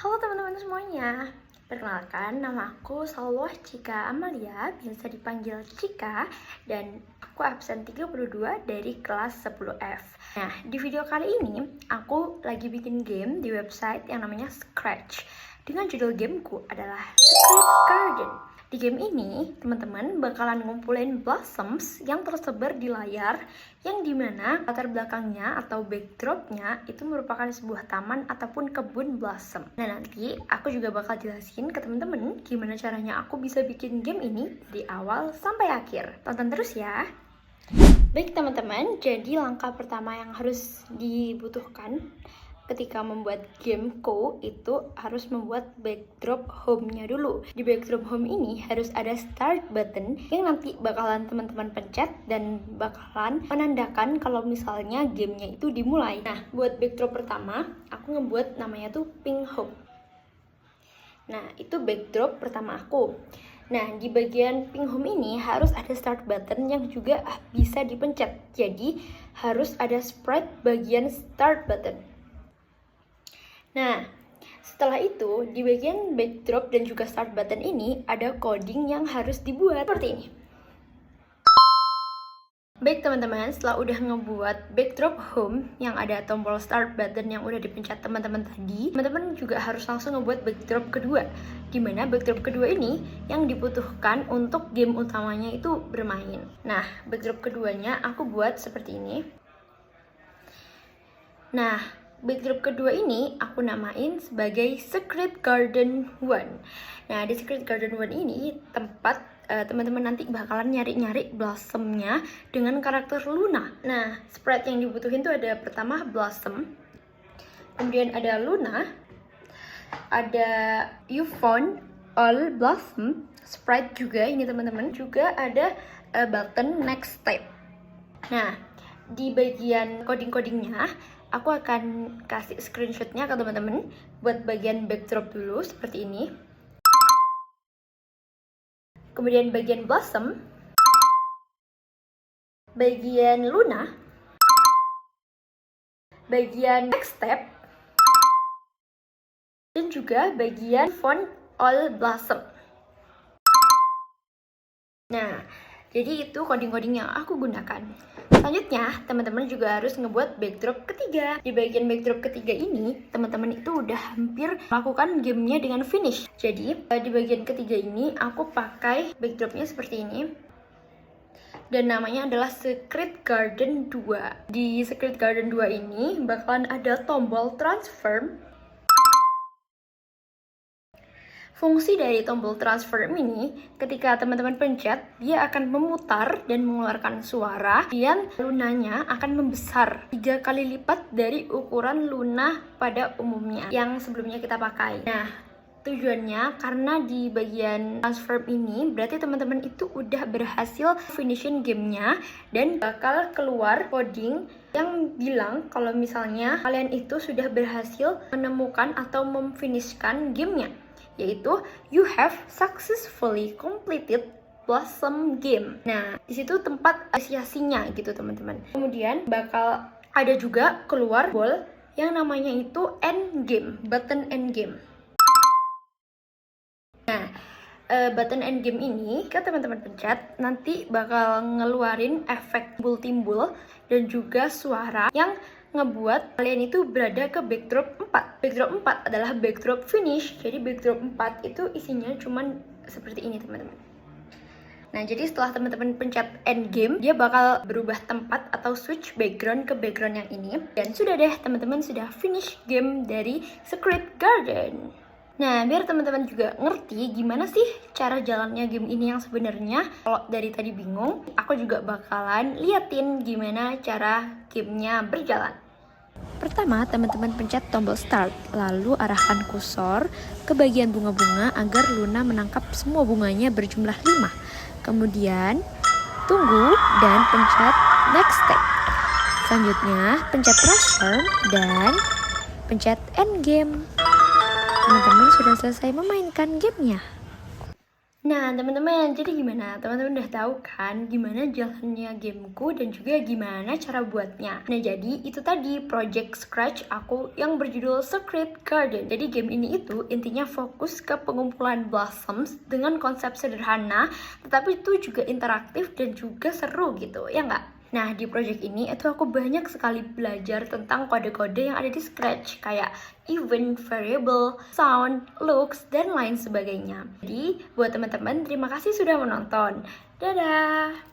Halo teman-teman semuanya, perkenalkan nama aku Salwah Cika Amalia, biasa dipanggil Cika, dan aku absen 32 dari kelas 10F. Nah, di video kali ini aku lagi bikin game di website yang namanya Scratch. Dengan judul gameku adalah Secret Garden. Di game ini, teman-teman bakalan ngumpulin blossoms yang tersebar di layar, yang dimana latar belakangnya atau backdropnya itu merupakan sebuah taman ataupun kebun blossom. Nah, nanti aku juga bakal jelasin ke teman-teman gimana caranya aku bisa bikin game ini di awal sampai akhir. Tonton terus ya! Baik teman-teman, jadi langkah pertama yang harus dibutuhkan ketika membuat gameku itu harus membuat backdrop home-nya dulu. Di backdrop home ini harus ada start button yang nanti bakalan teman-teman pencet dan bakalan menandakan kalau misalnya gamenya itu dimulai. Nah, buat backdrop pertama, aku ngebuat namanya tuh pink home. Nah, itu backdrop pertama aku. Nah, di bagian pink home ini harus ada start button yang juga bisa dipencet. Jadi, harus ada sprite bagian start button. Nah, setelah itu di bagian backdrop dan juga start button ini ada coding yang harus dibuat seperti ini. Baik teman-teman, setelah udah ngebuat backdrop home yang ada tombol start button yang udah dipencet teman-teman tadi, teman-teman juga harus langsung ngebuat backdrop kedua, dimana backdrop kedua ini yang dibutuhkan untuk game utamanya itu bermain. Nah, backdrop keduanya aku buat seperti ini. Nah, backdrop kedua ini aku namain sebagai Secret Garden 1. Nah, di Secret Garden 1 ini tempat teman-teman nanti bakalan nyari-nyari blossomnya dengan karakter Luna. Nah, sprite yang dibutuhin tuh ada pertama Blossom, kemudian ada Luna, ada You Found All Blossom, sprite juga ini teman-teman, juga ada button Next Step. Nah, di bagian coding-codingnya aku akan kasih screenshotnya ke teman-teman buat bagian backdrop dulu seperti ini. Kemudian bagian blossom, bagian Luna, bagian next step, dan juga bagian font all blossom. Nah, jadi itu coding-coding yang aku gunakan. Selanjutnya, teman-teman juga harus ngebuat backdrop ketiga. Di bagian backdrop ketiga ini, teman-teman itu udah hampir melakukan gamenya dengan finish. Jadi, di bagian ketiga ini, aku pakai backdropnya seperti ini. Dan namanya adalah Secret Garden 2. Di Secret Garden 2 ini, bakalan ada tombol transform. Fungsi dari tombol transform ini, ketika teman-teman pencet, dia akan memutar dan mengeluarkan suara, dan lunanya akan membesar 3 kali lipat dari ukuran Luna pada umumnya yang sebelumnya kita pakai. Nah, tujuannya karena di bagian transform ini berarti teman-teman itu udah berhasil finishing gamenya dan bakal keluar coding yang bilang kalau misalnya kalian itu sudah berhasil menemukan atau memfinishkan gamenya, yaitu you have successfully completed Blossom game. Nah, di situ tempat apresiasinya gitu teman-teman. Kemudian bakal ada juga keluar ball yang namanya itu end game, button end game. Nah, button end game ini ke teman-teman pencet nanti bakal ngeluarin efek timbul-timbul dan juga suara yang ngebuat kalian itu berada ke backdrop 4. Backdrop 4 adalah backdrop finish. Jadi backdrop 4 itu isinya cuman seperti ini teman-teman. Nah, jadi setelah teman-teman pencet end game, dia bakal berubah tempat atau switch background ke background yang ini. Dan sudah deh, teman-teman sudah finish game dari Secret Garden. Nah, biar teman-teman juga ngerti gimana sih cara jalannya game ini yang sebenarnya. Kalau dari tadi bingung, aku juga bakalan liatin gimana cara gamenya berjalan. Pertama, teman-teman pencet tombol start, lalu arahkan kursor ke bagian bunga-bunga agar Luna menangkap semua bunganya berjumlah 5. Kemudian, tunggu dan pencet next step. Selanjutnya, pencet transform dan pencet end game. Teman-teman sudah selesai memainkan gamenya. Nah, teman-teman, jadi gimana? Teman-teman udah tahu kan gimana jalannya gameku dan juga gimana cara buatnya. Nah, jadi itu tadi project Scratch aku yang berjudul Secret Garden. Jadi game ini itu intinya fokus ke pengumpulan blossoms dengan konsep sederhana, tetapi itu juga interaktif dan juga seru gitu, ya nggak? Nah, di project ini itu aku banyak sekali belajar tentang kode-kode yang ada di Scratch, kayak event, variable, sound, looks, dan lain sebagainya. Jadi, buat teman-teman, terima kasih sudah menonton. Dadah!